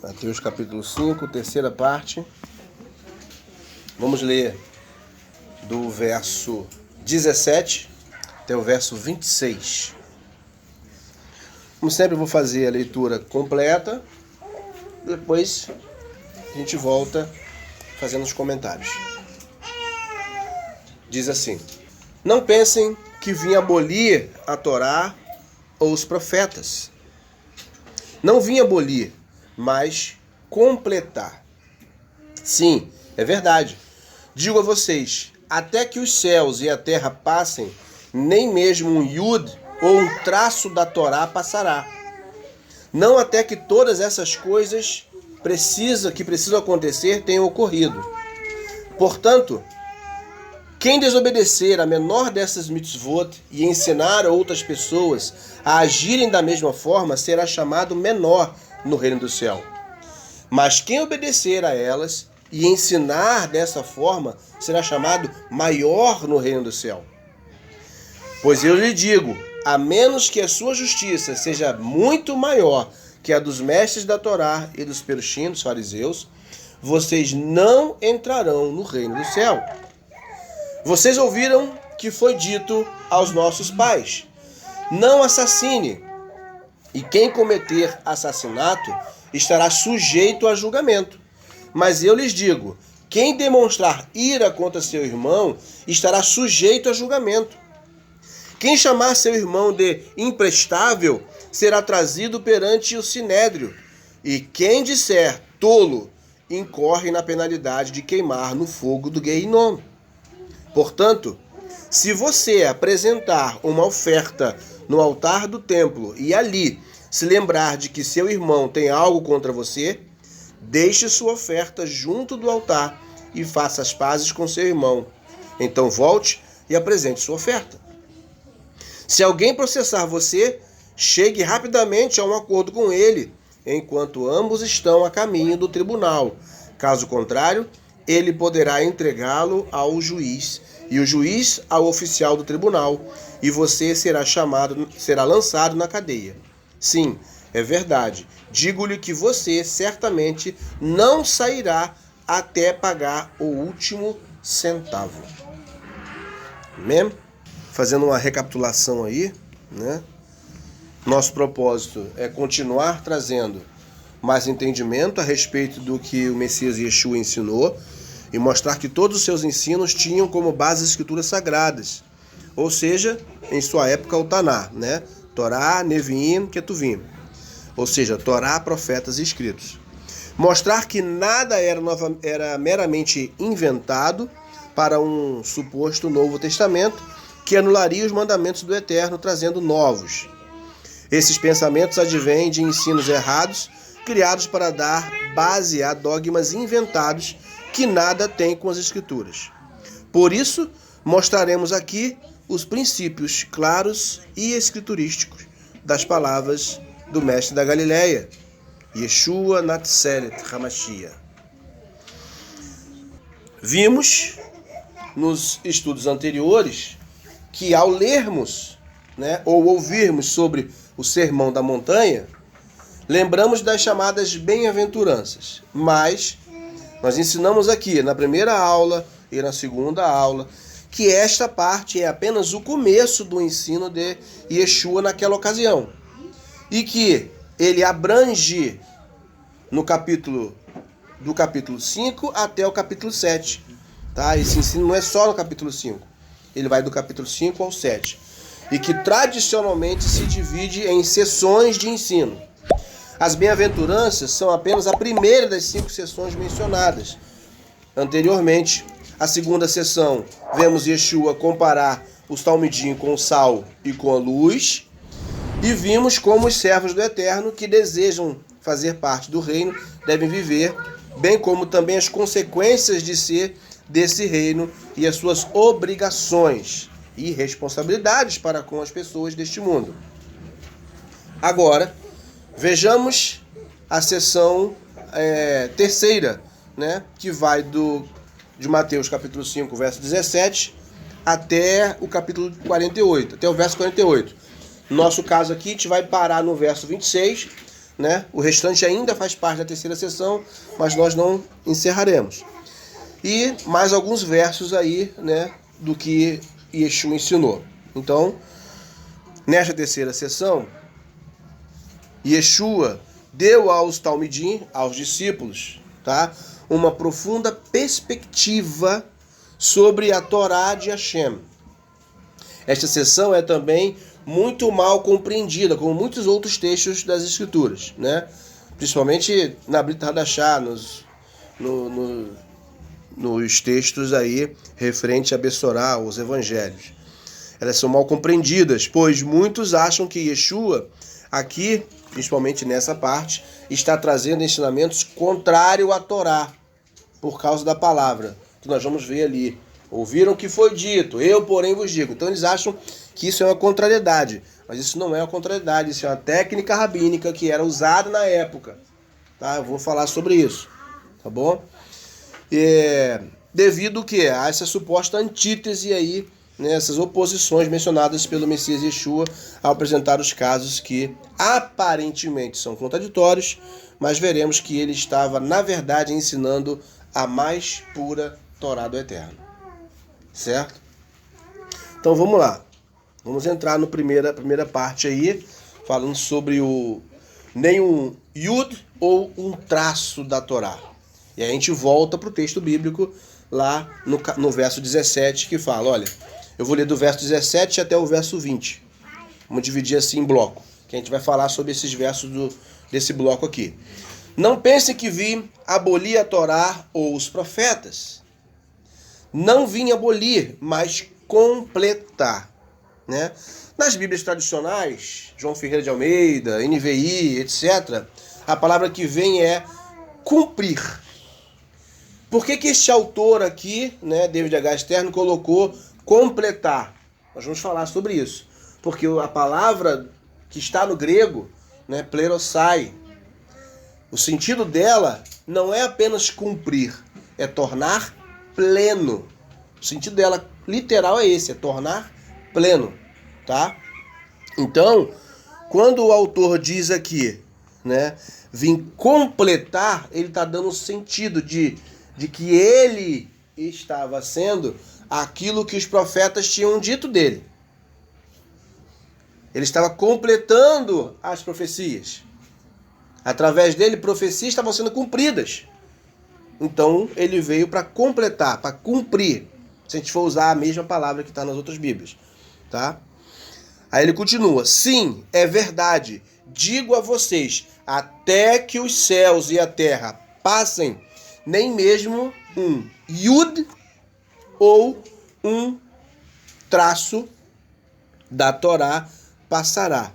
Mateus capítulo 5, terceira parte. Vamos ler do verso 17 até o verso 26. Como sempre, eu vou fazer a leitura completa. Depois a gente volta fazendo os comentários. Diz assim: Não pensem que vim abolir a Torá ou os profetas. Não vim abolir, mas completar. Sim, é verdade. Digo a vocês, até que os céus e a terra passem, nem mesmo um iud ou um traço da Torá passará. Não até que todas essas coisas que precisam acontecer tenham ocorrido. Portanto, quem desobedecer a menor dessas mitzvot e ensinar outras pessoas a agirem da mesma forma será chamado menor no reino do céu. Mas quem obedecer a elas e ensinar dessa forma será chamado maior no reino do céu. Pois eu lhe digo, a menos que a sua justiça seja muito maior que a dos mestres da Torá e dos perushim, dos fariseus, vocês não entrarão no reino do céu. Vocês ouviram que foi dito aos nossos pais: não assassine, e quem cometer assassinato estará sujeito a julgamento. Mas eu lhes digo, quem demonstrar ira contra seu irmão estará sujeito a julgamento. Quem chamar seu irmão de imprestável será trazido perante o sinédrio, e quem disser tolo incorre na penalidade de queimar no fogo do Gueinom. Portanto, se você apresentar uma oferta no altar do templo e ali se lembrar de que seu irmão tem algo contra você, deixe sua oferta junto do altar e faça as pazes com seu irmão. Então volte e apresente sua oferta. Se alguém processar você, chegue rapidamente a um acordo com ele, enquanto ambos estão a caminho do tribunal. Caso contrário, ele poderá entregá-lo ao juiz, e o juiz ao oficial do tribunal, e você será lançado na cadeia. Sim, é verdade. Digo-lhe que você certamente não sairá até pagar o último centavo. Amém? Fazendo uma recapitulação aí, né? Nosso propósito é continuar trazendo mais entendimento a respeito do que o Messias Yeshua ensinou e mostrar que todos os seus ensinos tinham como base as escrituras sagradas, ou seja, em sua época o Taná, né? Torá, Neviim, Ketuvim, ou seja, Torá, profetas e escritos. Mostrar que nada era meramente inventado para um suposto Novo Testamento que anularia os mandamentos do Eterno, trazendo novos. Esses pensamentos advêm de ensinos errados, criados para dar base a dogmas inventados que nada têm com as Escrituras. Por isso, mostraremos aqui os princípios claros e escriturísticos das palavras do mestre da Galileia, Yeshua Natseret Hamashia. Vimos nos estudos anteriores que ao lermos, ou ouvirmos sobre o Sermão da Montanha, lembramos das chamadas bem-aventuranças, mas nós ensinamos aqui na primeira aula e na segunda aula que esta parte é apenas o começo do ensino de Yeshua naquela ocasião e que ele abrange do capítulo 5 até o capítulo 7. Tá? Esse ensino não é só no capítulo 5. Ele vai do capítulo 5 ao 7. E que tradicionalmente se divide em sessões de ensino. As bem-aventuranças são apenas a primeira das 5 sessões mencionadas anteriormente. A segunda sessão, vemos Yeshua comparar os talmidim com o sal e com a luz. E vimos como os servos do Eterno que desejam fazer parte do reino devem viver, bem como também as consequências de ser desse reino e as suas obrigações e responsabilidades para com as pessoas deste mundo. Agora, vejamos a sessão terceira, que vai de Mateus capítulo 5, verso 17, até o capítulo 48, até o verso 48. No nosso caso aqui, a gente vai parar no verso 26, né? O restante ainda faz parte da terceira sessão, mas nós não encerraremos. E mais alguns versos aí, né, do que Yeshua ensinou. Então, nesta terceira sessão, Yeshua deu aos Talmidim, aos discípulos, tá, uma profunda perspectiva sobre a Torá de Hashem. Esta sessão é também muito mal compreendida, como muitos outros textos das Escrituras, né? Principalmente na Brit Hadashah, nos textos aí referentes a Bessorá, os Evangelhos. Elas são mal compreendidas, pois muitos acham que Yeshua, aqui, principalmente nessa parte, está trazendo ensinamentos contrários à Torá, por causa da palavra, que nós vamos ver ali. Ouviram o que foi dito, eu, porém, vos digo. Então eles acham que isso é uma contrariedade, mas isso não é uma contrariedade, isso é uma técnica rabínica que era usada na época. Tá? Eu vou falar sobre isso, tá bom? Devido que a essa suposta antítese aí, né, essas oposições mencionadas pelo Messias Yeshua ao apresentar os casos que aparentemente são contraditórios, mas veremos que ele estava, na verdade, ensinando a mais pura Torá do Eterno. Certo? Então vamos lá. Vamos entrar na primeira parte aí, falando sobre nenhum yud ou um traço da Torá. E aí a gente volta para o texto bíblico lá no verso 17, que fala, olha, eu vou ler do verso 17 até o verso 20. Vamos dividir assim em bloco, que a gente vai falar sobre esses versos desse bloco aqui. Não pense que vim abolir a Torá ou os profetas. Não vim abolir, mas completar, né? Nas Bíblias tradicionais, João Ferreira de Almeida, NVI, etc., a palavra que vem é cumprir. Por que este autor aqui, né, David H. Stern, colocou completar? Nós vamos falar sobre isso. Porque a palavra que está no grego, né, plerosai, o sentido dela não é apenas cumprir, é tornar pleno. O sentido dela literal é esse, é tornar pleno, tá? Então, quando o autor diz aqui, né, vim completar, ele está dando o sentido de que ele estava sendo aquilo que os profetas tinham dito dele. Ele estava completando as profecias. Através dele, profecias estavam sendo cumpridas. Então, ele veio para completar, para cumprir. Se a gente for usar a mesma palavra que está nas outras Bíblias. Tá? Aí ele continua. Sim, é verdade. Digo a vocês, até que os céus e a terra passem, nem mesmo um yud ou um traço da Torá passará.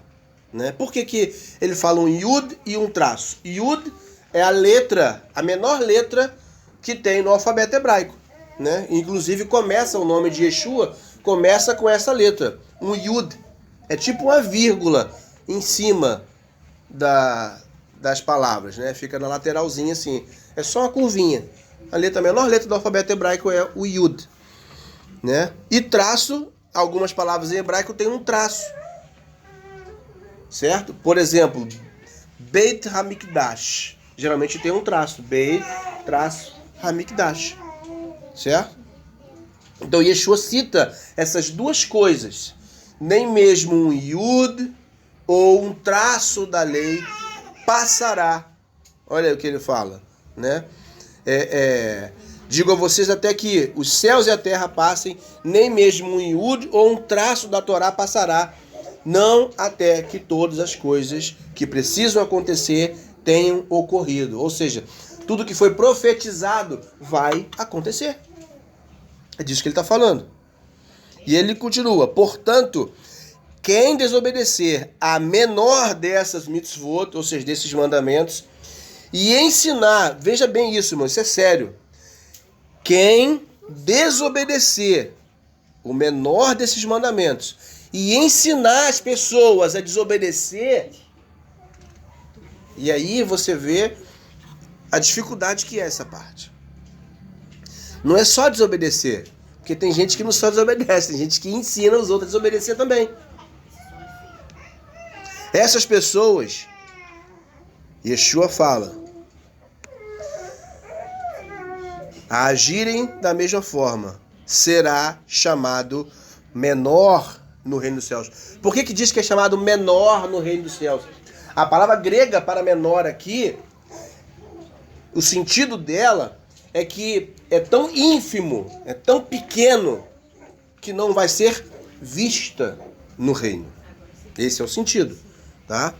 Né? Por que ele fala um yud e um traço? Yud é a letra, a menor letra que tem no alfabeto hebraico, né? Inclusive começa o nome de Yeshua, começa com essa letra, um yud. É tipo uma vírgula em cima das palavras, né? Fica na lateralzinha assim. É só uma curvinha. A menor letra do alfabeto hebraico é o yud, né? E traço, algumas palavras em hebraico têm um traço, certo? Por exemplo, Beit HaMikdash. Geralmente tem um traço, Beit, traço, Hamikdash, certo? Então Yeshua cita essas duas coisas, nem mesmo um yud ou um traço da lei passará. Olha aí o que ele fala, né? Digo a vocês até que os céus e a terra passem, nem mesmo um yud ou um traço da Torá passará, não até que todas as coisas que precisam acontecer tenham ocorrido. Ou seja, tudo que foi profetizado vai acontecer. É disso que ele está falando. E ele continua. Portanto, quem desobedecer a menor dessas mitzvot, ou seja, desses mandamentos, e ensinar, veja bem isso, irmão, isso é sério. Quem desobedecer o menor desses mandamentos e ensinar as pessoas a desobedecer, e aí você vê a dificuldade que é essa parte. Não é só desobedecer, porque tem gente que não só desobedece, tem gente que ensina os outros a desobedecer também. Essas pessoas Yeshua fala: a agirem da mesma forma, será chamado menor no reino dos céus. Por que diz que é chamado menor no reino dos céus? A palavra grega para menor aqui, o sentido dela é que é tão ínfimo, é tão pequeno, que não vai ser vista no reino. Esse é o sentido, tá?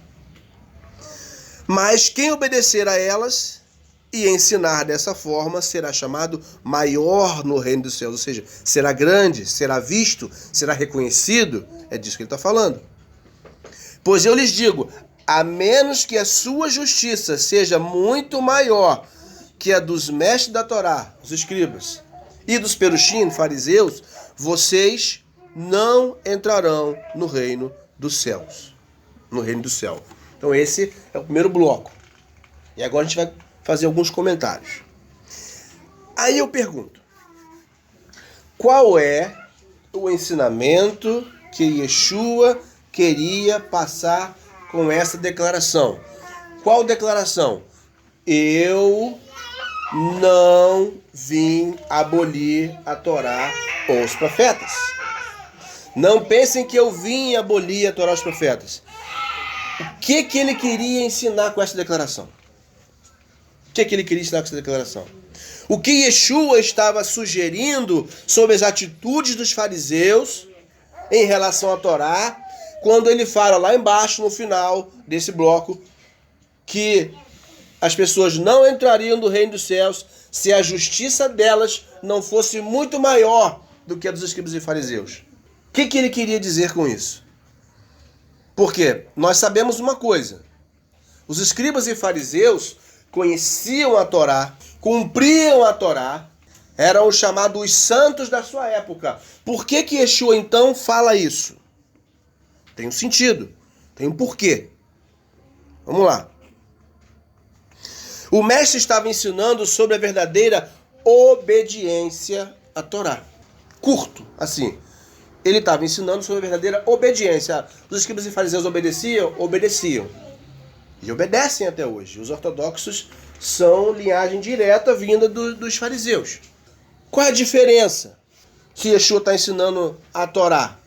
Mas quem obedecer a elas e ensinar dessa forma será chamado maior no reino dos céus, ou seja, será grande, será visto, será reconhecido. É disso que ele está falando. Pois eu lhes digo, a menos que a sua justiça seja muito maior que a dos mestres da Torá, os escribas, e dos perushim, fariseus, vocês não entrarão no reino dos céus. No reino do céu. Então esse é o primeiro bloco. E agora a gente vai fazer alguns comentários. Aí eu pergunto, qual é o ensinamento que Yeshua queria passar com essa declaração? Qual declaração? Eu não vim abolir a Torá ou os profetas. Não pensem que eu vim abolir a Torá ou os profetas. O que ele queria ensinar com essa declaração? O que ele queria ensinar com essa declaração? O que Yeshua estava sugerindo sobre as atitudes dos fariseus em relação à Torá, quando ele fala lá embaixo, no final desse bloco, que as pessoas não entrariam no reino dos céus se a justiça delas não fosse muito maior do que a dos escribas e fariseus. O que ele queria dizer com isso? Porque nós sabemos uma coisa. Os escribas e fariseus conheciam a Torá, cumpriam a Torá, eram os chamados santos da sua época. Por que Yeshua então fala isso? Tem um sentido, tem um porquê. Vamos lá. O mestre estava ensinando sobre a verdadeira obediência à Torá. Curto, assim. Ele estava ensinando sobre a verdadeira obediência. Os escribas e fariseus obedeciam? Obedeciam. E obedecem até hoje. Os ortodoxos são linhagem direta vinda dos fariseus. Qual é a diferença que Yeshua está ensinando a Torá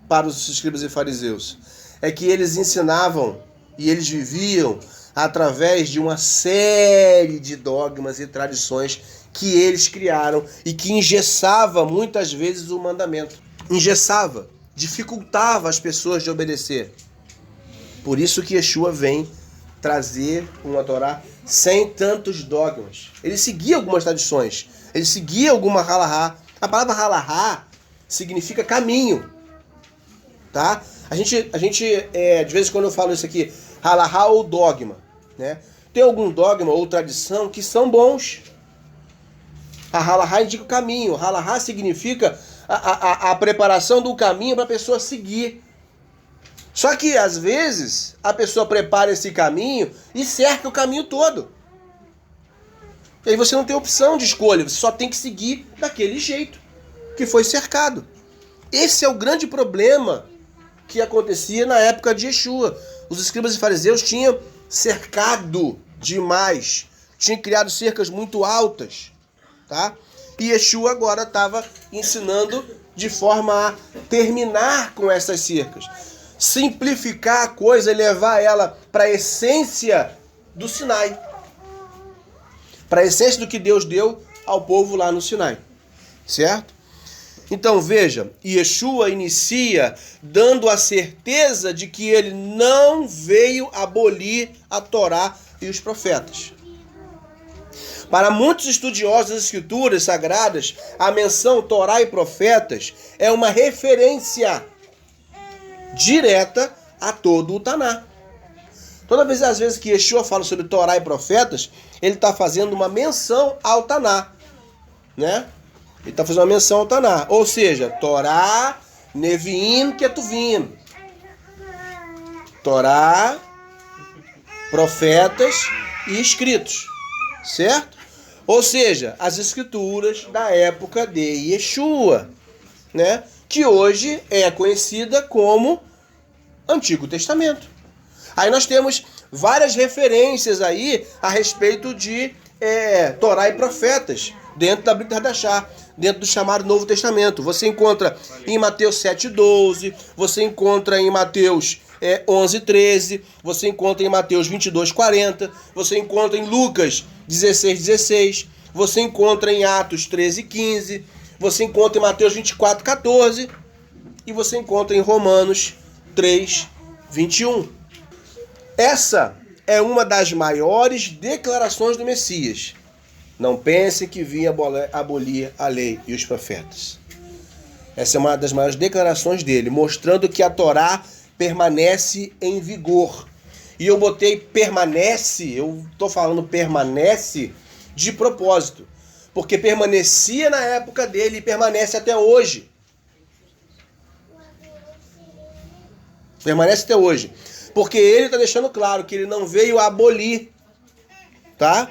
para os escribas e fariseus? É que eles ensinavam e eles viviam através de uma série de dogmas e tradições que eles criaram e que engessava muitas vezes o mandamento. Engessava, dificultava as pessoas de obedecer. Por isso que Yeshua vem trazer uma Torá sem tantos dogmas. Ele seguia algumas tradições, ele seguia alguma halahá. A palavra halahá significa caminho, tá? A gente de vez em quando eu falo isso aqui, halahá ou dogma, né? Tem algum dogma ou tradição que são bons. A halahá indica o caminho. Halahá significa a preparação do caminho para a pessoa seguir. Só que, às vezes, a pessoa prepara esse caminho e cerca o caminho todo. E aí você não tem opção de escolha, você só tem que seguir daquele jeito que foi cercado. Esse é o grande problema que acontecia na época de Yeshua. Os escribas e fariseus tinham cercado demais, tinham criado cercas muito altas, tá? E Yeshua agora estava ensinando de forma a terminar com essas cercas. Simplificar a coisa e levar ela para a essência do Sinai. Para a essência do que Deus deu ao povo lá no Sinai. Certo? Então veja, Yeshua inicia dando a certeza de que ele não veio abolir a Torá e os profetas. Para muitos estudiosos das escrituras sagradas, a menção Torá e profetas é uma referência direta a todo o Taná. Toda vez, às vezes, que Yeshua fala sobre Torá e profetas, ele está fazendo uma menção ao Taná, né? Ele está fazendo uma menção ao Taná. Ou seja, Torá, Neviim, Ketuvim. Torá, profetas e escritos. Certo? Ou seja, as escrituras da época de Yeshua, né? Que hoje é conhecida como Antigo Testamento. Aí nós temos várias referências aí a respeito de Torá e profetas dentro da Brit Hadashah, dentro do chamado Novo Testamento. Você encontra em Mateus 7,12, você encontra em Mateus 11,13, você encontra em Mateus 22,40, você encontra em Lucas 16,16, você encontra em Atos 13,15, você encontra em Mateus 24,14 e você encontra em Romanos 3,21. Essa é uma das maiores declarações do Messias. Não pensem que vinha abolir a lei e os profetas. Essa é uma das maiores declarações dele, mostrando que a Torá permanece em vigor. E eu botei permanece, eu estou falando permanece de propósito, porque permanecia na época dele e permanece até hoje. Permanece até hoje. Porque ele está deixando claro que ele não veio abolir, tá?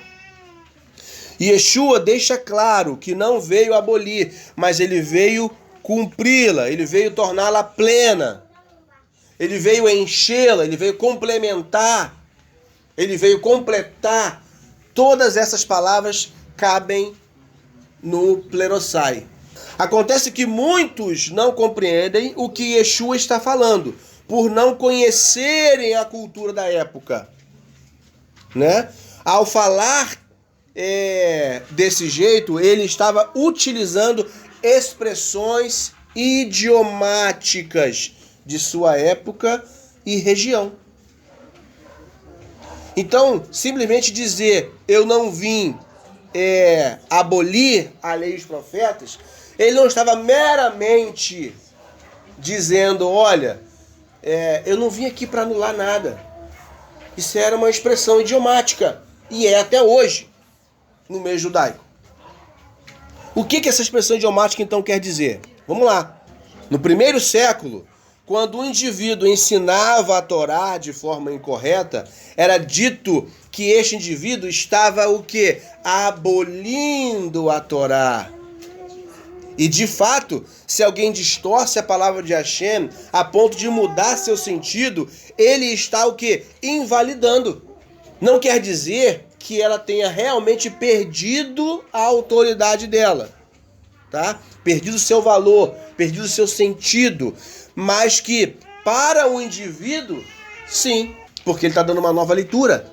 E Yeshua deixa claro que não veio abolir, mas ele veio cumpri-la, ele veio torná-la plena, ele veio enchê-la, ele veio complementar, ele veio completar. Todas essas palavras cabem no plerossai. Acontece que muitos não compreendem o que Yeshua está falando, por não conhecerem a cultura da época, né? Ao falar desse jeito, ele estava utilizando expressões idiomáticas de sua época e região. Então, simplesmente dizer eu não vim abolir a lei dos profetas, ele não estava meramente dizendo, olha, eu não vim aqui para anular nada. Isso era uma expressão idiomática e é até hoje no meio judaico. O que essa expressão idiomática então quer dizer? Vamos lá. No primeiro século, quando um indivíduo ensinava a Torá de forma incorreta, era dito que este indivíduo estava o quê? Abolindo a Torá. E de fato, se alguém distorce a palavra de Hashem a ponto de mudar seu sentido, ele está o quê? Invalidando. Não quer dizer que ela tenha realmente perdido a autoridade dela, tá? Perdido o seu valor, perdido o seu sentido, mas que para o indivíduo, sim, porque ele está dando uma nova leitura.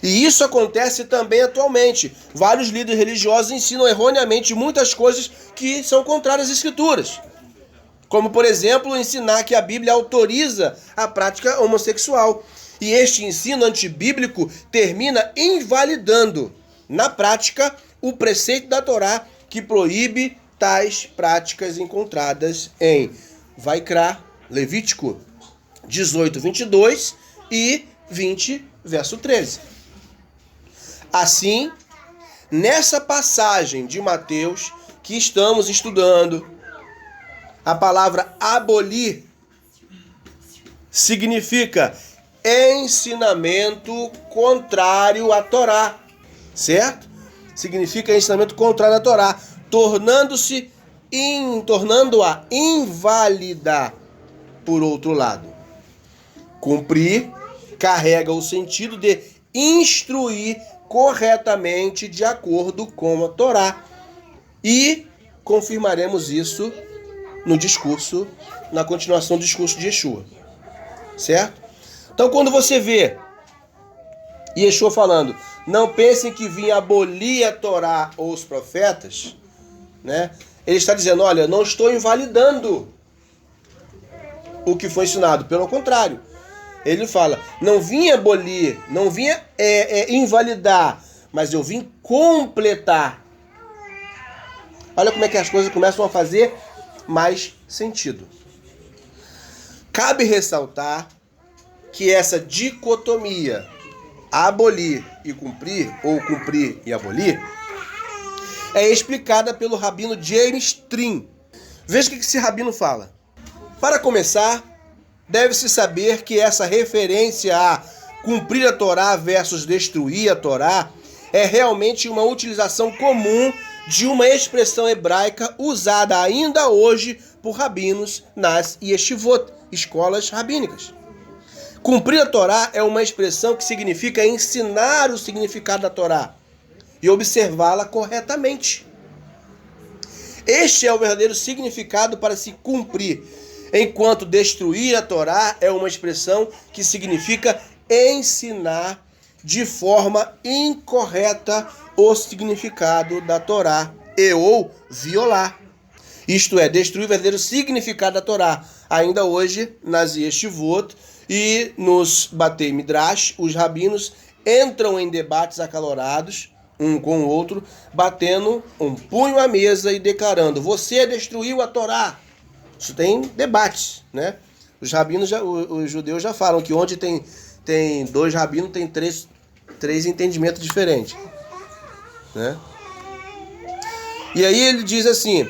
E isso acontece também atualmente. Vários líderes religiosos ensinam erroneamente muitas coisas que são contrárias às Escrituras. Como, por exemplo, ensinar que a Bíblia autoriza a prática homossexual. E este ensino antibíblico termina invalidando, na prática, o preceito da Torá que proíbe tais práticas encontradas em Vaikra, Levítico 18, 22 e 20, verso 13. Assim, nessa passagem de Mateus que estamos estudando, a palavra abolir significa ensinamento contrário à Torá, certo? Significa ensinamento contrário à Torá, tornando-a inválida por outro lado. Cumprir carrega o sentido de instruir corretamente de acordo com a Torá. E confirmaremos isso no discurso, na continuação do discurso de Yeshua. Certo? Então, quando você vê Yeshua falando, não pensem que vim abolir a Torá ou os profetas, né? Ele está dizendo, olha, não estou invalidando o que foi ensinado. Pelo contrário, ele fala, não vim abolir, não vim invalidar, mas eu vim completar. Olha como é que as coisas começam a fazer mais sentido. Cabe ressaltar que essa dicotomia abolir e cumprir, ou cumprir e abolir, é explicada pelo rabino James Trim. Veja o que esse rabino fala. Para começar, deve-se saber que essa referência a cumprir a Torá versus destruir a Torá é realmente uma utilização comum de uma expressão hebraica usada ainda hoje por rabinos nas yeshivot, escolas rabínicas. Cumprir a Torá é uma expressão que significa ensinar o significado da Torá e observá-la corretamente. Este é o verdadeiro significado para se cumprir, enquanto destruir a Torá é uma expressão que significa ensinar de forma incorreta o significado da Torá e ou violar. Isto é, destruir o verdadeiro significado da Torá. Ainda hoje, nas yeshivot e nos Batei Midrash, os rabinos entram em debates acalorados, um com o outro, batendo um punho à mesa e declarando: você destruiu a Torá. Isso tem debates, né? Os rabinos, os judeus já falam que onde tem dois rabinos, tem três entendimentos diferentes, né? E aí ele diz assim,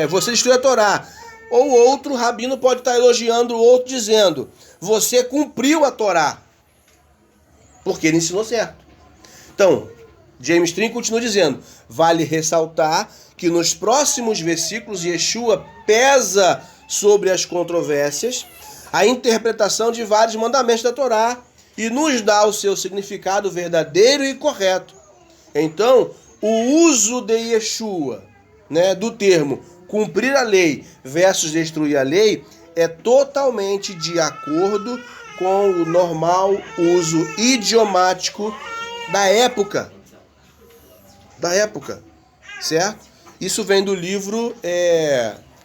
você destruiu a Torá. Ou outro rabino pode estar elogiando o outro dizendo: você cumpriu a Torá, porque ele ensinou certo. Então, James String continua dizendo: vale ressaltar que nos próximos versículos Yeshua pesa sobre as controvérsias a interpretação de vários mandamentos da Torá e nos dá o seu significado verdadeiro e correto. Então, o uso de Yeshua, né, do termo cumprir a lei versus destruir a lei é totalmente de acordo com o normal uso idiomático da época. Certo? Isso vem do livro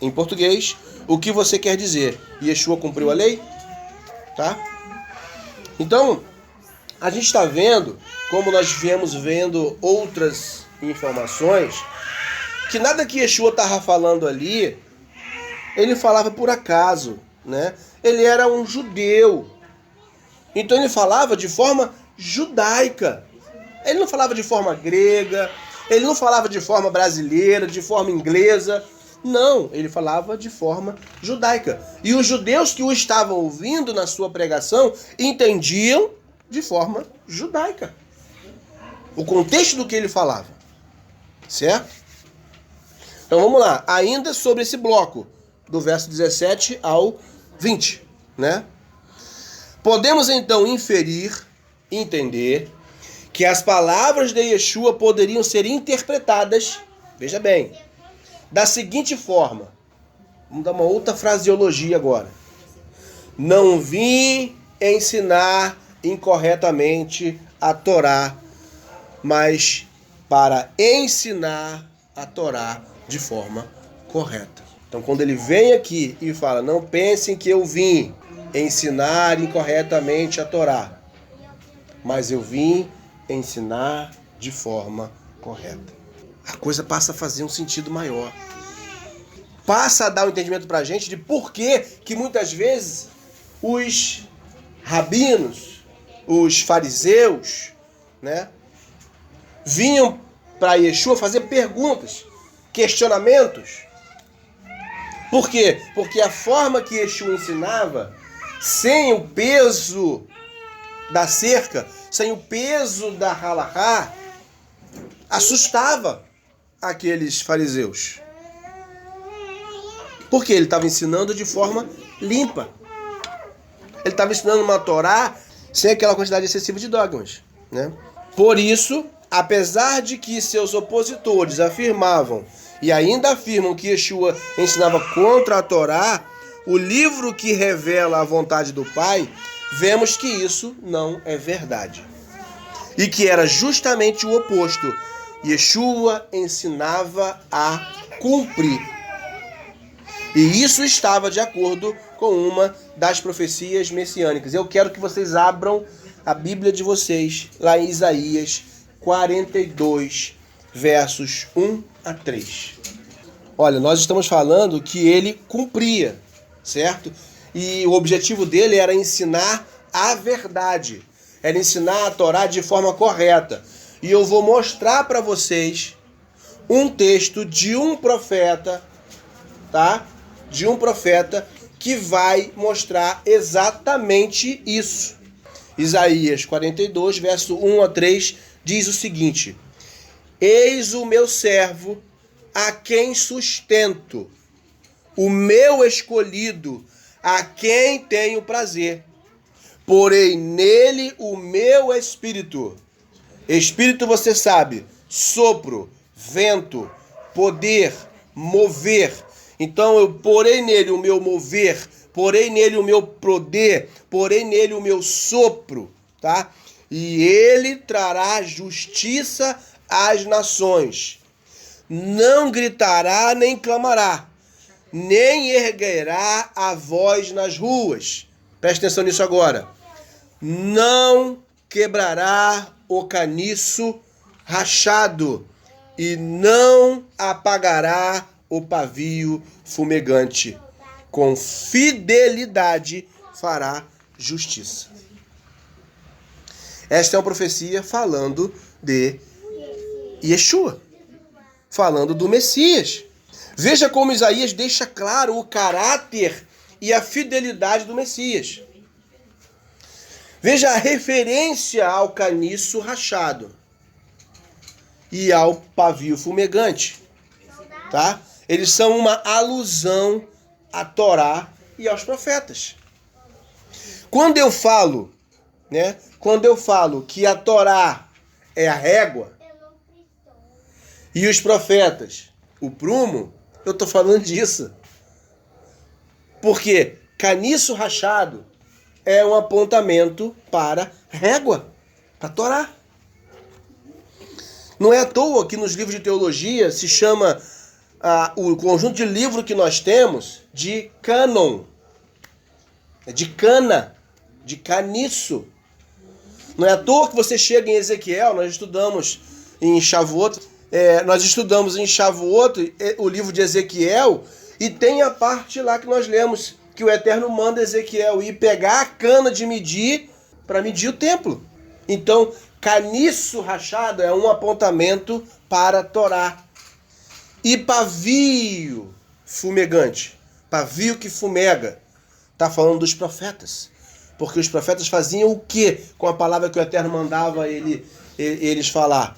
em português, O que você quer dizer? Yeshua cumpriu a lei? Tá? Então, a gente está vendo, como nós viemos vendo outras informações, que nada que Yeshua estava falando ali, ele falava por acaso, né? Ele era um judeu. Então ele falava de forma judaica. Ele não falava de forma grega, ele não falava de forma brasileira, de forma inglesa. Não, ele falava de forma judaica. E os judeus que o estavam ouvindo na sua pregação entendiam de forma judaica o contexto do que ele falava. Certo? Então vamos lá, ainda sobre esse bloco, do verso 17 ao 20, né? Podemos então entender, que as palavras de Yeshua poderiam ser interpretadas, veja bem, da seguinte forma. Vamos dar uma outra fraseologia agora. Não vim ensinar incorretamente a Torá, mas para ensinar a Torá de forma correta. Então, quando ele vem aqui e fala: não pensem que eu vim ensinar incorretamente a Torá, mas eu vim ensinar de forma correta. A coisa passa a fazer um sentido maior. Passa a dar um entendimento para a gente de por que muitas vezes os rabinos, os fariseus, né, vinham para Yeshua fazer perguntas, questionamentos. Por quê? Porque a forma que Yeshua ensinava, sem o peso da cerca, sem o peso da halahá, assustava aqueles fariseus. Porque ele estava ensinando de forma limpa. Ele estava ensinando uma Torá sem aquela quantidade excessiva de dogmas, né? Por isso, apesar de que seus opositores afirmavam e ainda afirmam que Yeshua ensinava contra a Torá, o livro que revela a vontade do Pai, vemos que isso não é verdade. E que era justamente o oposto. Yeshua ensinava a cumprir. E isso estava de acordo com uma das profecias messiânicas. Eu quero que vocês abram a Bíblia de vocês, lá em Isaías 42, versos 1 a 3. Olha, nós estamos falando que ele cumpria, certo? E o objetivo dele era ensinar a verdade. Era ensinar a Torá de forma correta. E eu vou mostrar para vocês um texto de um profeta, tá? De um profeta que vai mostrar exatamente isso. Isaías 42, verso 1 a 3, diz o seguinte: eis o meu servo, a quem sustento, o meu escolhido, a quem tenho prazer. porei nele o meu espírito. Espírito, você sabe, sopro, vento, poder, mover. Então eu porei nele o meu mover, porei nele o meu poder, porei nele o meu sopro, tá? E ele trará justiça às nações. Não gritará nem clamará, nem erguerá a voz nas ruas. Presta atenção nisso agora. Não quebrará o caniço rachado e não apagará o pavio fumegante. Com fidelidade fará justiça. Esta é uma profecia falando de Yeshua, falando do Messias. Veja como Isaías deixa claro o caráter e a fidelidade do Messias. Veja a referência ao caniço rachado e ao pavio fumegante, tá? Eles são uma alusão à Torá e aos profetas. Quando eu falo que a Torá é a régua e os profetas o prumo, eu estou falando disso. Porque caniço rachado é um apontamento para régua, para Torá. Não é à toa que nos livros de teologia se chama o conjunto de livros que nós temos de cânon, de cana, de caniço. Não é à toa que você chega em Ezequiel, nós estudamos em Shavuot o livro de Ezequiel, e tem a parte lá que nós lemos, que o Eterno manda Ezequiel ir pegar a cana de medir para medir o templo. Então, caniço rachado é um apontamento para a Torá. E pavio fumegante, pavio que fumega, está falando dos profetas. Porque os profetas faziam o quê com a palavra que o Eterno mandava eles falar?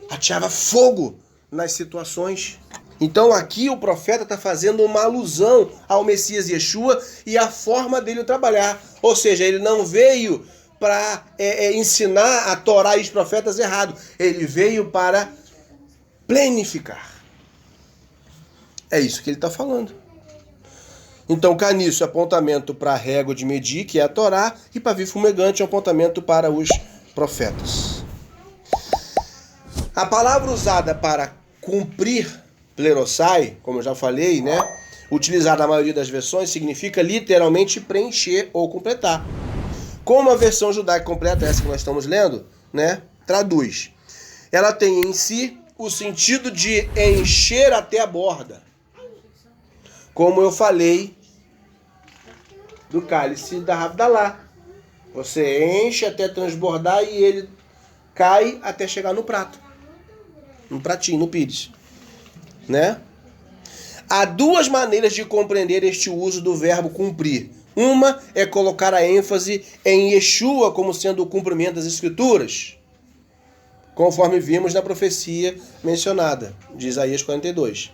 Ateava fogo nas situações. Então aqui o profeta está fazendo uma alusão ao Messias Yeshua e à forma dele trabalhar. Ou seja, ele não veio para ensinar a Torá e os profetas errado. Ele veio para plenificar. É isso que ele está falando. Então caniço é apontamento para a régua de medir, que é a Torá, e pavio fumegante é um apontamento para os profetas. A palavra usada para cumprir, plerosai, como eu já falei, né, utilizada na maioria das versões, significa literalmente preencher ou completar. Como a versão judaica completa, essa que nós estamos lendo, né, traduz. Ela tem em si o sentido de encher até a borda. Como eu falei do cálice da Havdalá. Você enche até transbordar e ele cai até chegar no prato. No pratinho, no pires. Né? Há duas maneiras de compreender este uso do verbo cumprir. Uma é colocar a ênfase em Yeshua como sendo o cumprimento das Escrituras, conforme vimos na profecia mencionada, de Isaías 42.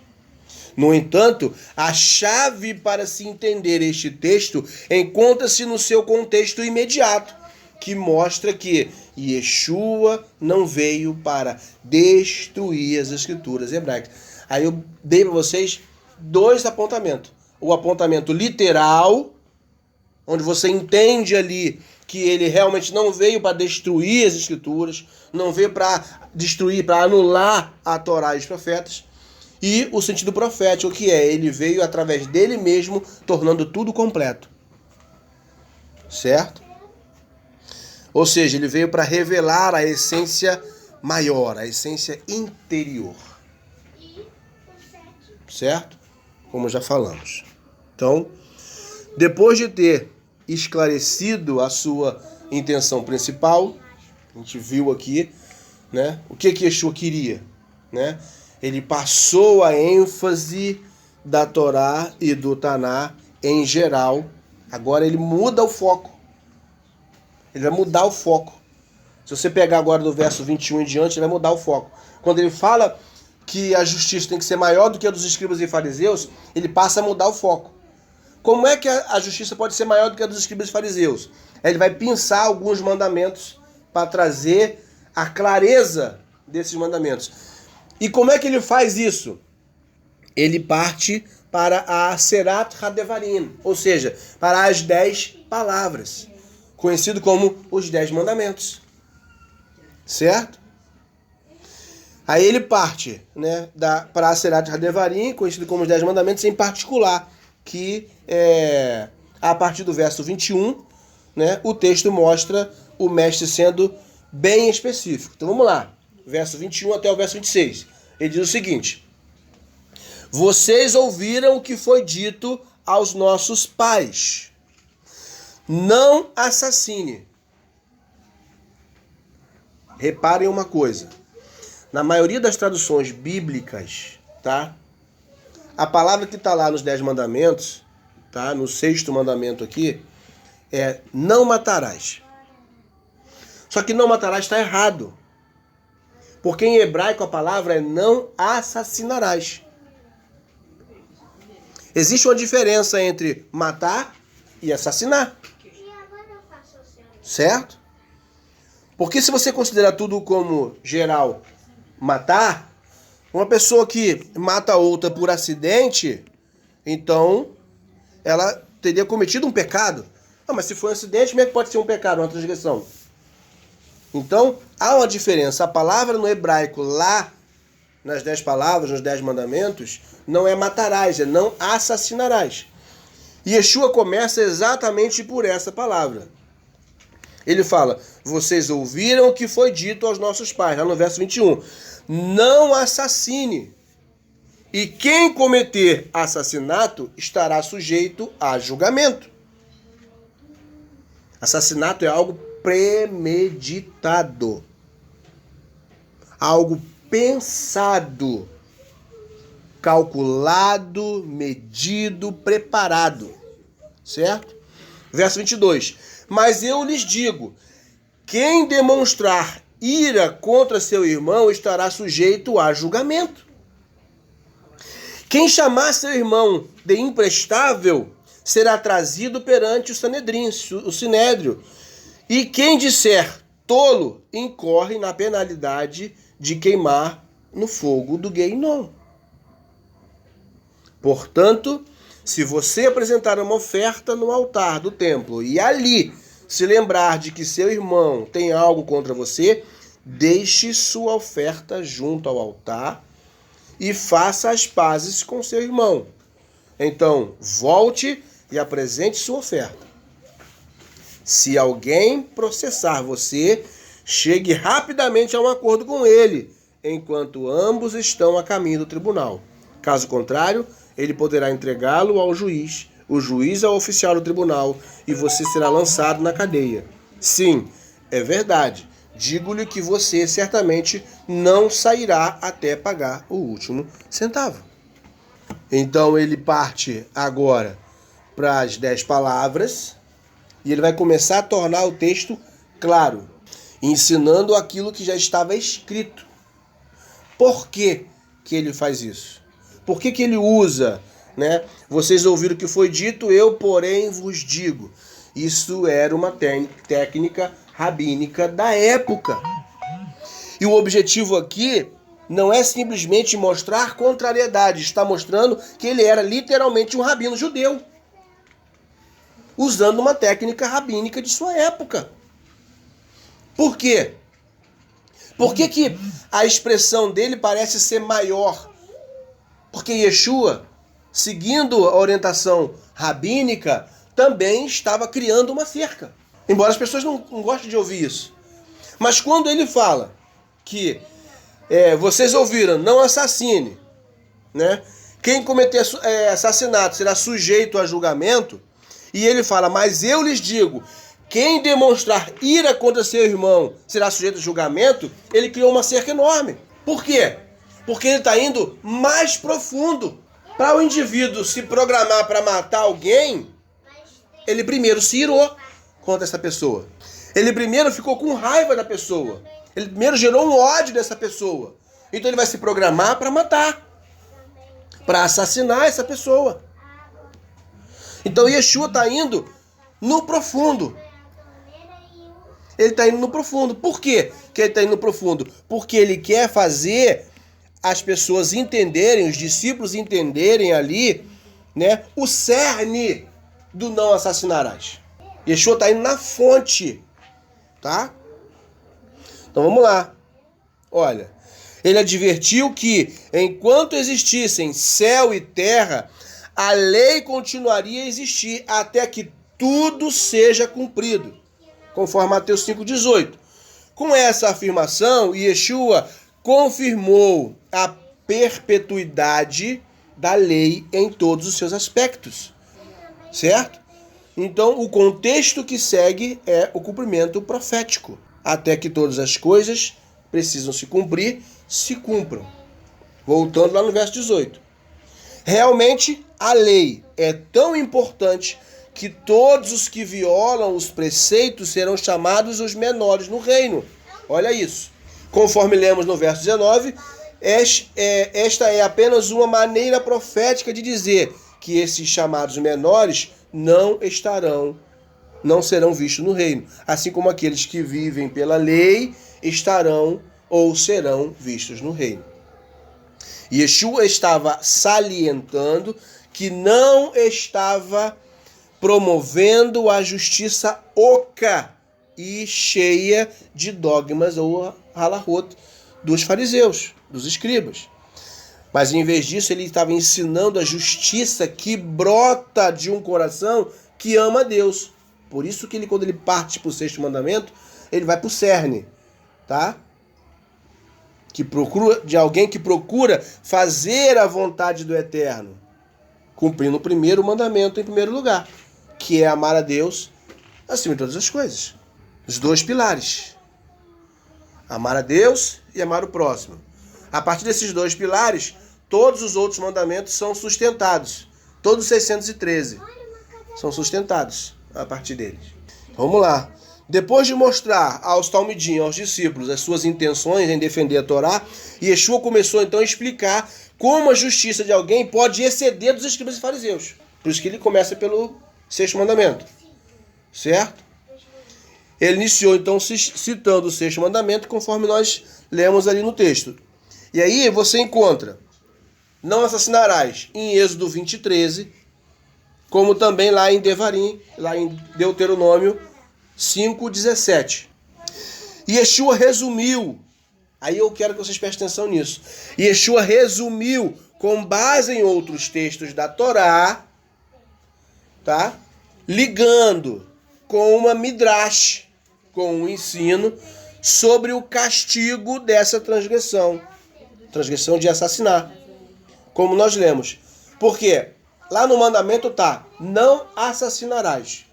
No entanto, a chave para se entender este texto encontra-se no seu contexto imediato, que mostra que Yeshua não veio para destruir as Escrituras hebraicas. Aí eu dei para vocês dois apontamentos. O apontamento literal, onde você entende ali que ele realmente não veio para destruir as Escrituras, não veio para destruir, para anular a Torá e os profetas. E o sentido profético, que é, ele veio através dele mesmo, tornando tudo completo. Certo? Ou seja, ele veio para revelar a essência maior, a essência interior. Certo? Como já falamos. Então, depois de ter esclarecido a sua intenção principal, a gente viu aqui, né, o que Yeshua queria, né? Ele passou a ênfase da Torá e do Taná em geral. Agora ele muda o foco. Ele vai mudar o foco. Se você pegar agora do verso 21 em diante, ele vai mudar o foco. Quando ele fala que a justiça tem que ser maior do que a dos escribas e fariseus, ele passa a mudar o foco. Como é que a justiça pode ser maior do que a dos escribas e fariseus? Ele vai pensar alguns mandamentos para trazer a clareza desses mandamentos. E como é que ele faz isso? Ele parte para a Serat HaDevarim, ou seja, para as 10 palavras, conhecido como os 10 mandamentos. Certo? Aí ele parte, né, para a Serat HaDevarim, conhecido como os 10 mandamentos, em particular, que a partir do verso 21, né, o texto mostra o mestre sendo bem específico. Então vamos lá, verso 21 até o verso 26. Ele diz o seguinte: vocês ouviram o que foi dito aos nossos pais: não assassine. Reparem uma coisa. Na maioria das traduções bíblicas, tá? A palavra que está lá nos 10 mandamentos, tá? No 6º mandamento aqui, é não matarás. Só que não matarás está errado. Porque em hebraico a palavra é não assassinarás. Existe uma diferença entre matar e assassinar. Certo? Porque se você considerar tudo como geral matar, uma pessoa que mata outra por acidente, então ela teria cometido um pecado. Ah, mas se foi um acidente, como é que pode ser um pecado, uma transgressão? Então, há uma diferença. A palavra no hebraico lá, nas 10 palavras, nos 10 mandamentos, não é matarás, é não assassinarás. E Yeshua começa exatamente por essa palavra. Ele fala: vocês ouviram o que foi dito aos nossos pais, lá no verso 21. Não assassine. E quem cometer assassinato estará sujeito a julgamento. Assassinato é algo premeditado. Algo pensado, calculado, medido, preparado. Certo? Verso 22. Mas eu lhes digo, quem demonstrar ira contra seu irmão estará sujeito a julgamento. Quem chamar seu irmão de imprestável será trazido perante o Sanedrim, o Sinédrio. E quem disser tolo incorre na penalidade de queimar no fogo do Gueinom. Portanto, se você apresentar uma oferta no altar do templo e ali se lembrar de que seu irmão tem algo contra você, deixe sua oferta junto ao altar e faça as pazes com seu irmão. Então, volte e apresente sua oferta. Se alguém processar você, chegue rapidamente a um acordo com ele, enquanto ambos estão a caminho do tribunal. Caso contrário, ele poderá entregá-lo ao juiz, o juiz ao oficial do tribunal, e você será lançado na cadeia. Sim, é verdade. Digo-lhe que você certamente não sairá até pagar o último centavo. Então ele parte agora para as 10 palavras e ele vai começar a tornar o texto claro, ensinando aquilo que já estava escrito. Por que que ele faz isso? Por que que ele usa, né? Vocês ouviram o que foi dito, eu, porém, vos digo. Isso era uma técnica rabínica da época. E o objetivo aqui não é simplesmente mostrar contrariedade, está mostrando que ele era literalmente um rabino judeu, usando uma técnica rabínica de sua época. Por quê? Por que que a expressão dele parece ser maior? Porque Yeshua, seguindo a orientação rabínica, também estava criando uma cerca. Embora as pessoas não gostem de ouvir isso. Mas quando ele fala que vocês ouviram, não assassine, né? Quem cometer assassinato será sujeito a julgamento. E ele fala, mas eu lhes digo, quem demonstrar ira contra seu irmão será sujeito a julgamento. Ele criou uma cerca enorme. Por quê? Porque ele está indo mais profundo. Para o indivíduo se programar para matar alguém, ele primeiro se irou contra essa pessoa. Ele primeiro ficou com raiva da pessoa. Ele primeiro gerou um ódio dessa pessoa. Então ele vai se programar para matar, para assassinar essa pessoa. Então Yeshua está indo no profundo. Ele está indo no profundo. Por quê que ele está indo no profundo? Porque ele quer fazer as pessoas entenderem, os discípulos entenderem ali, né, o cerne do não assassinarás. Yeshua está indo na fonte, tá? Então vamos lá. Olha, ele advertiu que enquanto existissem céu e terra, a lei continuaria a existir até que tudo seja cumprido, conforme Mateus 5,18. Com essa afirmação, Yeshua confirmou a perpetuidade da lei em todos os seus aspectos, certo? Então, o contexto que segue é o cumprimento profético, até que todas as coisas precisam se cumprir, se cumpram. Voltando lá no verso 18. Realmente, a lei é tão importante que todos os que violam os preceitos serão chamados os menores no reino. Olha isso. Conforme lemos no verso 19, esta é apenas uma maneira profética de dizer que esses chamados menores não serão vistos no reino, assim como aqueles que vivem pela lei estarão ou serão vistos no reino. Yeshua estava salientando que não estava promovendo a justiça oca e cheia de dogmas ou halahot dos fariseus, dos escribas. Mas em vez disso, ele estava ensinando a justiça que brota de um coração que ama a Deus. Por isso que quando ele parte para o sexto mandamento, ele vai para o cerne, tá? De alguém que procura fazer a vontade do Eterno, cumprindo o primeiro mandamento em primeiro lugar, que é amar a Deus acima de todas as coisas. Os dois pilares. Amar a Deus e amar o próximo. A partir desses dois pilares, todos os outros mandamentos são sustentados. Todos os 613 são sustentados a partir deles. Vamos lá. Depois de mostrar aos talmidim, aos discípulos, as suas intenções em defender a Torá, Yeshua começou então a explicar como a justiça de alguém pode exceder dos escribas e fariseus. Por isso que ele começa pelo sexto mandamento. Certo? Ele iniciou então citando o sexto mandamento, conforme nós lemos ali no texto. E aí você encontra: não assassinarás, em Êxodo 20:13, como também lá em Devarim, lá em Deuteronômio 5:17. E Yeshua resumiu, aí eu quero que vocês prestem atenção nisso. Yeshua resumiu, com base em outros textos da Torá, tá? Ligando com uma midrash, com um ensino sobre o castigo dessa transgressão de assassinar. Como nós lemos. Porque lá no mandamento tá: não assassinarás.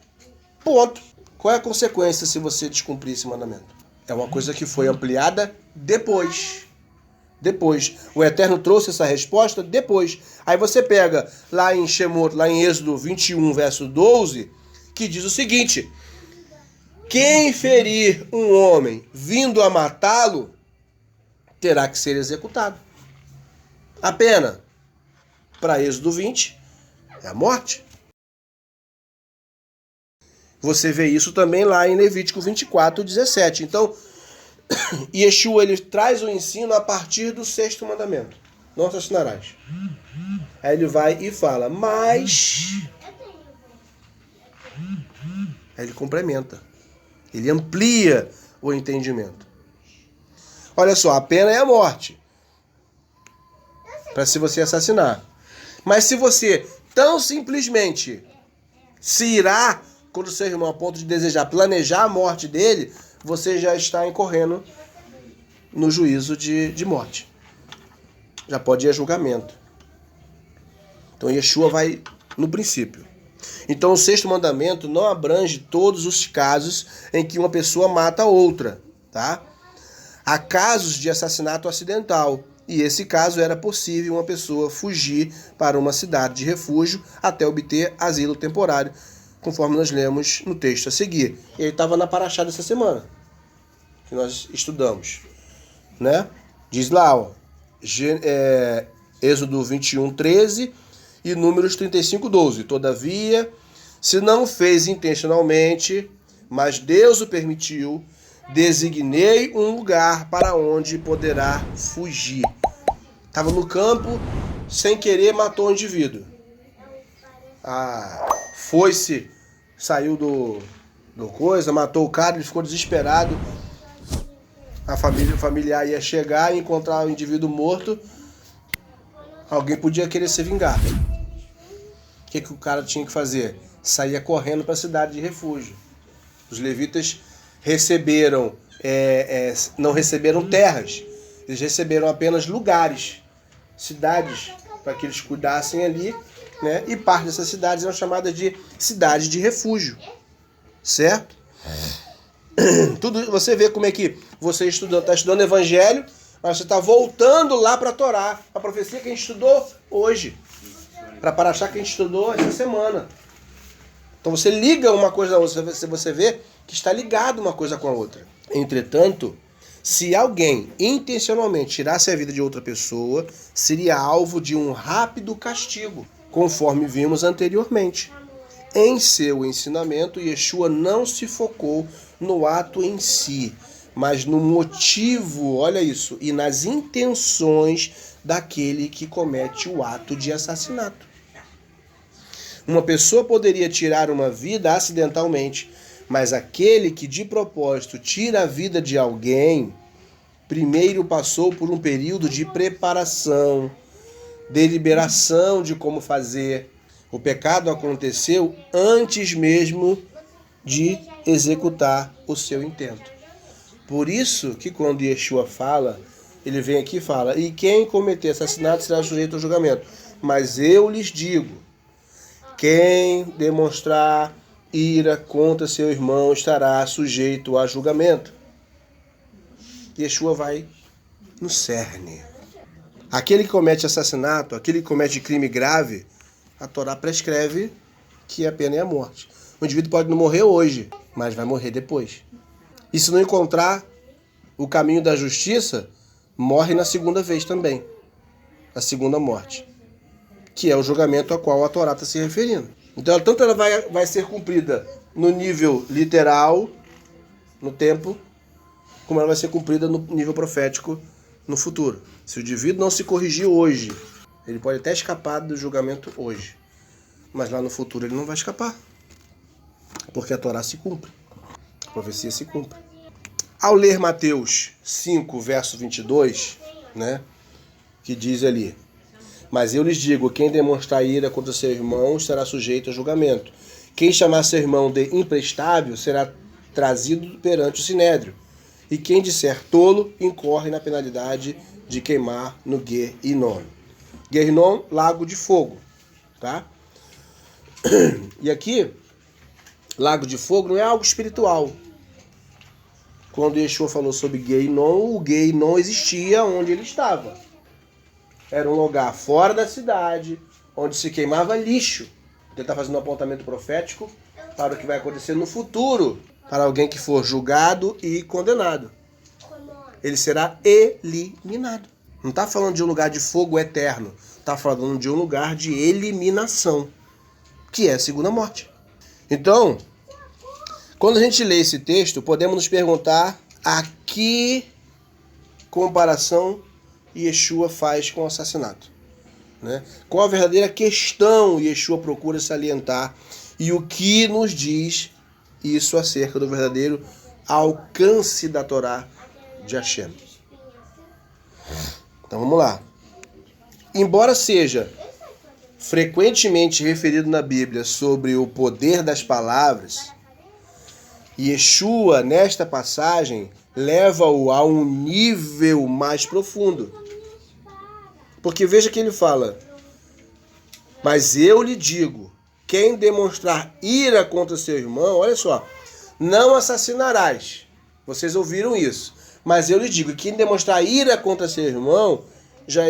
Ponto. Qual é a consequência se você descumprir esse mandamento? É uma coisa que foi ampliada depois. O Eterno trouxe essa resposta depois. Aí você pega lá em Shemot, lá em Êxodo 21, verso 12, que diz o seguinte: quem ferir um homem vindo a matá-lo, terá que ser executado. A pena para Êxodo 20 é a morte. Você vê isso também lá em Levítico 24:17. Então, Yeshua ele traz o ensino a partir do sexto mandamento: não assassinarás. Aí ele vai e fala, mas... Aí ele complementa. Ele amplia o entendimento. Olha só, a pena é a morte, para se você assassinar. Mas se você tão simplesmente se irá contra o seu irmão a ponto de desejar planejar a morte dele, você já está incorrendo no juízo de morte. Já pode ir a julgamento. Então Yeshua vai no princípio. Então o sexto mandamento não abrange todos os casos em que uma pessoa mata a outra, tá? Há casos de assassinato acidental, e esse caso era possível uma pessoa fugir para uma cidade de refúgio até obter asilo temporário, conforme nós lemos no texto a seguir. E ele estava na paraxá dessa semana, que nós estudamos, né? Diz lá, ó, Êxodo 21:13 e Números 35:12. Todavia, se não fez intencionalmente, mas Deus o permitiu. Designei um lugar para onde poderá fugir. Estava no campo, sem querer, matou um indivíduo. Foi-se, saiu do coisa, matou o cara, ele ficou desesperado. A familiar ia chegar e encontrar o indivíduo morto. Alguém podia querer se vingar. O que o cara tinha que fazer? Saía correndo para a cidade de refúgio. Os levitas receberam, não receberam terras, eles receberam apenas lugares, cidades, para que eles cuidassem ali, né? E parte dessas cidades eram chamadas de cidades de refúgio, certo? Tudo, você vê como é que você está estudando Evangelho, mas você está voltando lá para a Torá, a profecia que a gente estudou hoje, para Paraxá que a gente estudou essa semana. Então você liga uma coisa a outra, você vê que está ligado uma coisa com a outra. Entretanto, se alguém intencionalmente tirasse a vida de outra pessoa, seria alvo de um rápido castigo, conforme vimos anteriormente. Em seu ensinamento, Yeshua não se focou no ato em si, mas no motivo, olha isso, e nas intenções daquele que comete o ato de assassinato. Uma pessoa poderia tirar uma vida acidentalmente, mas aquele que de propósito tira a vida de alguém, primeiro passou por um período de preparação, deliberação de como fazer. O pecado aconteceu antes mesmo de executar o seu intento. Por isso que quando Yeshua fala, ele vem aqui e fala, e quem cometer assassinato será sujeito ao julgamento. Mas eu lhes digo, quem demonstrar ira contra seu irmão estará sujeito a julgamento. Yeshua vai no cerne. Aquele que comete assassinato, aquele que comete crime grave, a Torá prescreve que a pena é a morte. O indivíduo pode não morrer hoje, mas vai morrer depois. E se não encontrar o caminho da justiça, morre na segunda vez também. A segunda morte. Que é o julgamento a qual a Torá está se referindo. Então, tanto ela vai ser cumprida no nível literal, no tempo, como ela vai ser cumprida no nível profético, no futuro. Se o indivíduo não se corrigir hoje, ele pode até escapar do julgamento hoje. Mas lá no futuro ele não vai escapar. Porque a Torá se cumpre. A profecia se cumpre. Ao ler Mateus 5, verso 22, né, que diz ali, mas eu lhes digo, quem demonstrar ira contra seu irmão estará sujeito a julgamento. Quem chamar seu irmão de imprestável será trazido perante o sinédrio. E quem disser tolo, incorre na penalidade de queimar no Guerrinom. Guerrinom, lago de fogo. Tá? E aqui, lago de fogo não é algo espiritual. Quando Yeshua falou sobre Guerrinom, o Guerrinom existia onde ele estava. Era um lugar fora da cidade, onde se queimava lixo. Ele está fazendo um apontamento profético para o que vai acontecer no futuro, para alguém que for julgado e condenado. Ele será eliminado. Não está falando de um lugar de fogo eterno, está falando de um lugar de eliminação, que é a segunda morte. Então, quando a gente lê esse texto, podemos nos perguntar a que comparação Yeshua faz com o assassinato, né? Qual a verdadeira questão Yeshua procura salientar e o que nos diz isso acerca do verdadeiro alcance da Torá de Hashem. Então vamos lá. Embora seja frequentemente referido na Bíblia sobre o poder das palavras, Yeshua, nesta passagem, leva-o a um nível mais profundo. Porque veja que ele fala, mas eu lhe digo, quem demonstrar ira contra seu irmão, olha só, não assassinarás. Vocês ouviram isso. Mas eu lhe digo, quem demonstrar ira contra seu irmão, já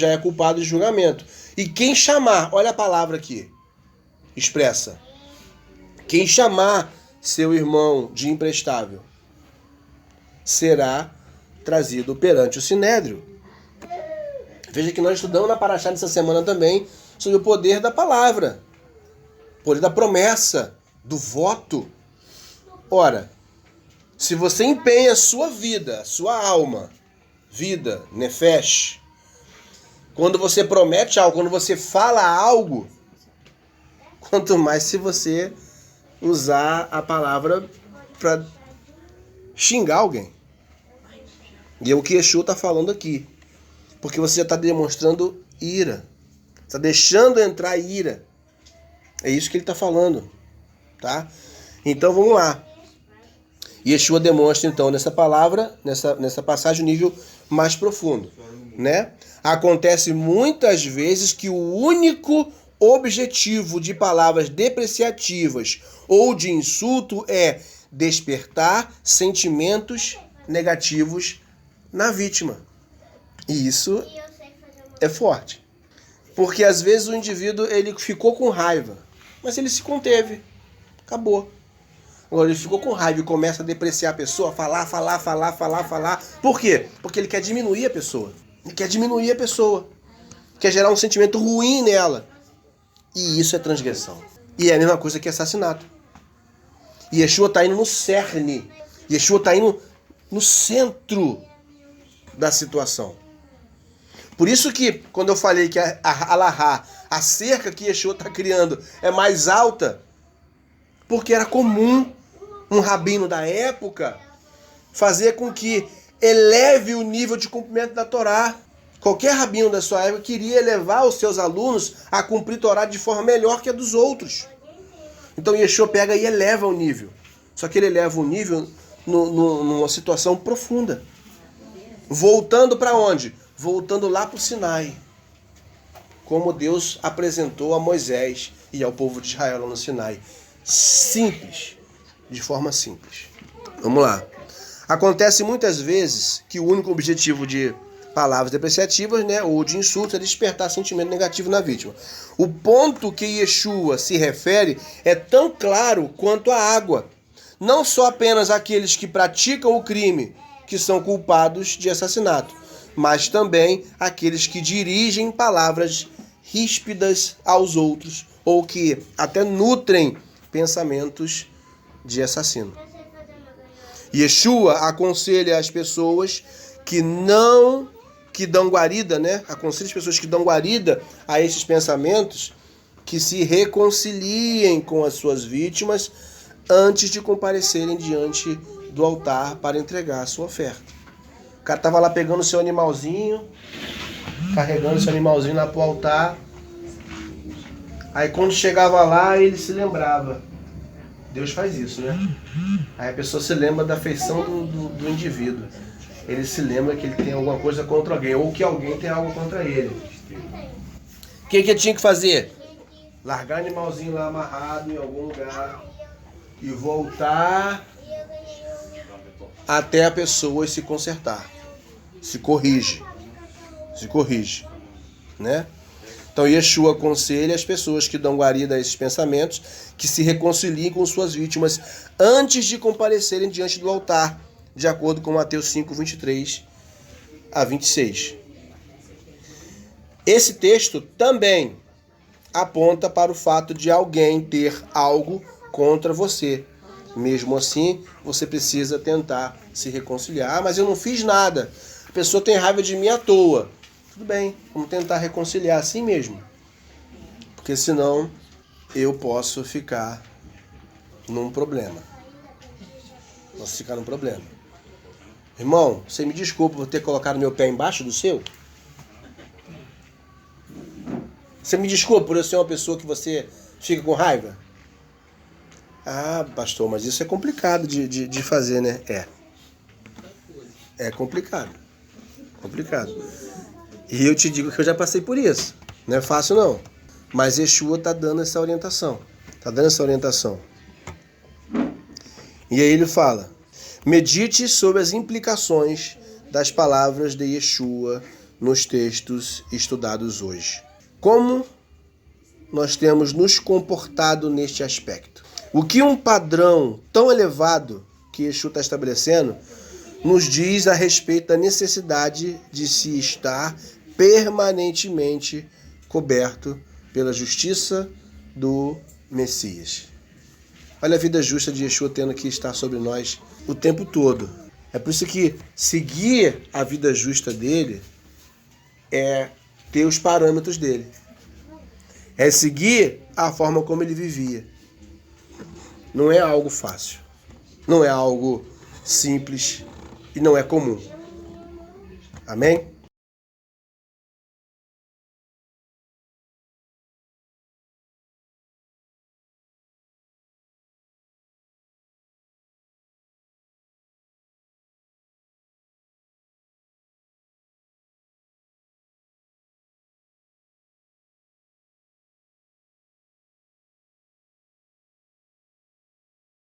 é culpado de julgamento. E quem chamar, olha a palavra aqui, expressa, quem chamar seu irmão de imprestável, será trazido perante o sinédrio. Veja que nós estudamos na Paraxá dessa semana também sobre o poder da palavra, o poder da promessa, do voto. Ora, se você empenha a sua vida, a sua alma, vida, nefesh, quando você promete algo, quando você fala algo, quanto mais se você usar a palavra para xingar alguém. E é o que Yeshua está falando aqui. Porque você já está demonstrando ira. Está deixando entrar ira. É isso que ele está falando. Tá? Então vamos lá. Yeshua demonstra então nessa palavra, nessa passagem, o nível mais profundo. Né? Acontece muitas vezes que o único objetivo de palavras depreciativas ou de insulto é despertar sentimentos negativos na vítima. E isso é forte. Porque às vezes o indivíduo ele ficou com raiva, mas ele se conteve. Acabou. Agora ele ficou com raiva e começa a depreciar a pessoa, falar. Por quê? Porque ele quer diminuir a pessoa. Ele quer diminuir a pessoa. Quer gerar um sentimento ruim nela. E isso é transgressão. E é a mesma coisa que assassinato. E Yeshua está indo no cerne. Yeshua está indo no centro da situação. Por isso que, quando eu falei que a alahá, a cerca que Yeshua está criando, é mais alta, porque era comum um rabino da época fazer com que eleve o nível de cumprimento da Torá. Qualquer rabino da sua época queria elevar os seus alunos a cumprir a Torá de forma melhor que a dos outros. Então Yeshua pega e eleva o nível. Só que ele eleva o nível numa situação profunda. Voltando para onde? Voltando lá para o Sinai. Como Deus apresentou a Moisés e ao povo de Israel lá no Sinai. Simples. De forma simples. Vamos lá. Acontece muitas vezes que o único objetivo de palavras depreciativas, né, ou de insultos, é despertar sentimento negativo na vítima. O ponto que Yeshua se refere é tão claro quanto a água. Não só apenas aqueles que praticam o crime, que são culpados de assassinato, mas também aqueles que dirigem palavras ríspidas aos outros, ou que até nutrem pensamentos de assassino. Yeshua aconselha as pessoas que dão guarida, né? Aconselha as pessoas que dão guarida a esses pensamentos que se reconciliem com as suas vítimas antes de comparecerem diante do altar para entregar a sua oferta. O cara estava lá pegando o seu animalzinho, carregando o seu animalzinho lá pro altar. Aí quando chegava lá, ele se lembrava. Deus faz isso, né? Aí a pessoa se lembra da feição do indivíduo. Ele se lembra que ele tem alguma coisa contra alguém, ou que alguém tem algo contra ele. O que ele tinha que fazer? Largar o animalzinho lá amarrado em algum lugar e voltar até a pessoa se consertar. Se corrige, né? Então Yeshua aconselha as pessoas que dão guarida a esses pensamentos que se reconciliem com suas vítimas antes de comparecerem diante do altar, de acordo com Mateus 5, 23 a 26. Esse texto também aponta para o fato de alguém ter algo contra você. Mesmo assim, você precisa tentar se reconciliar. Ah, mas eu não fiz nada. A pessoa tem raiva de mim à toa. Tudo bem, vamos tentar reconciliar assim mesmo. Porque senão eu posso ficar num problema. Posso ficar num problema. Irmão, você me desculpa por ter colocado meu pé embaixo do seu? Você me desculpa por eu ser uma pessoa que você fica com raiva? Ah, pastor, mas isso é complicado de fazer, né? É complicado. E eu te digo que eu já passei por isso. Não é fácil, não. Mas Yeshua está dando essa orientação. E aí ele fala: medite sobre as implicações das palavras de Yeshua nos textos estudados hoje. Como nós temos nos comportado neste aspecto? O que um padrão tão elevado que Yeshua está estabelecendo nos diz a respeito da necessidade de se estar permanentemente coberto pela justiça do Messias. Olha a vida justa de Yeshua tendo que estar sobre nós o tempo todo. É por isso que seguir a vida justa dele é ter os parâmetros dele. É seguir a forma como ele vivia. Não é algo fácil. Não é algo simples e não é comum. Amém?